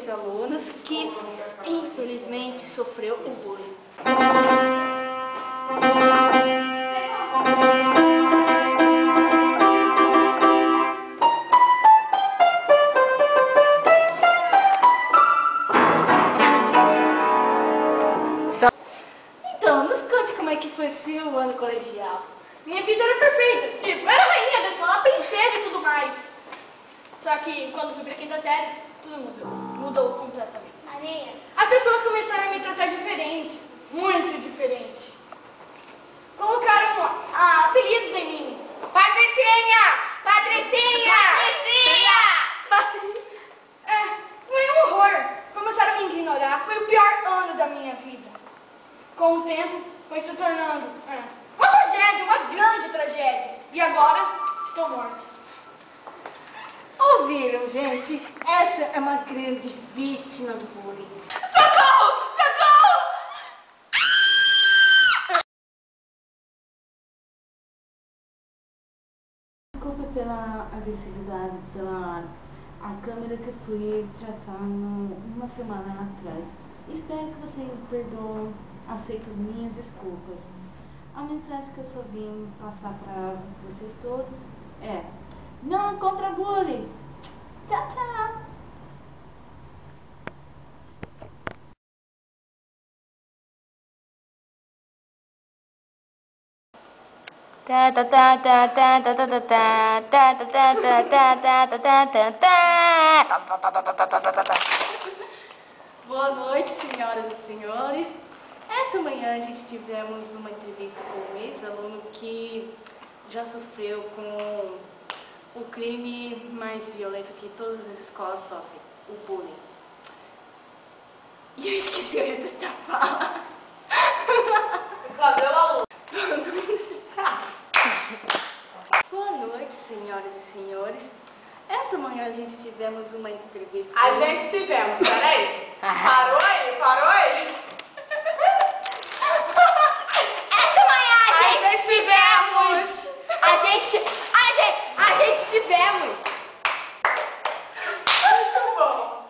6 alunos que, infelizmente, sofreu o bullying. Então, nos conte como é que foi seu ano colegial. Minha vida era perfeita, tipo, eu era rainha da escola, princesa e tudo mais. Só que quando fui pra quinta série, tudo mudou completamente. As pessoas começaram a me tratar diferente, muito diferente. Colocaram apelidos em mim. Patricinha! Patricinha! Patricinha! Foi um horror. Começaram a me ignorar, foi o pior ano da minha vida. Com o tempo, foi se tornando uma tragédia, uma grande tragédia. E agora, estou morta. Ouviram, gente? Essa é uma grande vítima do bullying. Socorro! Socorro! Desculpa pela agressividade, pela a câmera que eu fui tratar uma semana atrás. Espero que vocês perdoem, aceitem minhas desculpas. A mensagem que eu só vim passar para vocês todos é: não contra bullying! Tchau, tchau! Boa noite, senhoras e senhores. Esta manhã a gente tivemos uma entrevista com um ex-aluno que já sofreu com o crime mais violento que todas as escolas sofrem, o bullying. E eu esqueci o resto da fala. Cadê o aluno? Boa noite, senhoras e senhores. Esta manhã a gente tivemos uma entrevista com A gente tivemos, peraí. Parou aí, parou aí. Essa manhã a gente tivemos. tivemos. Muito bom.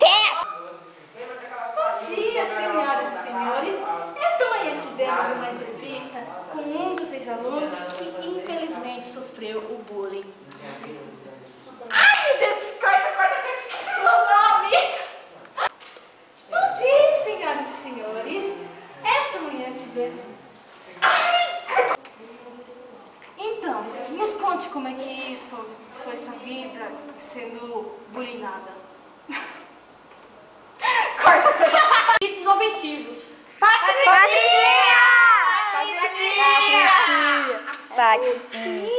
Bom dia, senhoras e senhores. Esta manhã tivemos uma entrevista com um dos ex-alunos que infelizmente sofreu o bullying. Ai, meu Deus, corta, que eu esqueci o nome. Bom dia, senhoras e senhores. Esta manhã tivemos... Então, nos conte como é que isso foi sua vida sendo bullyingada. Corta. Apelidos ofensivos. Patricinha! Patricinha! Patricinha!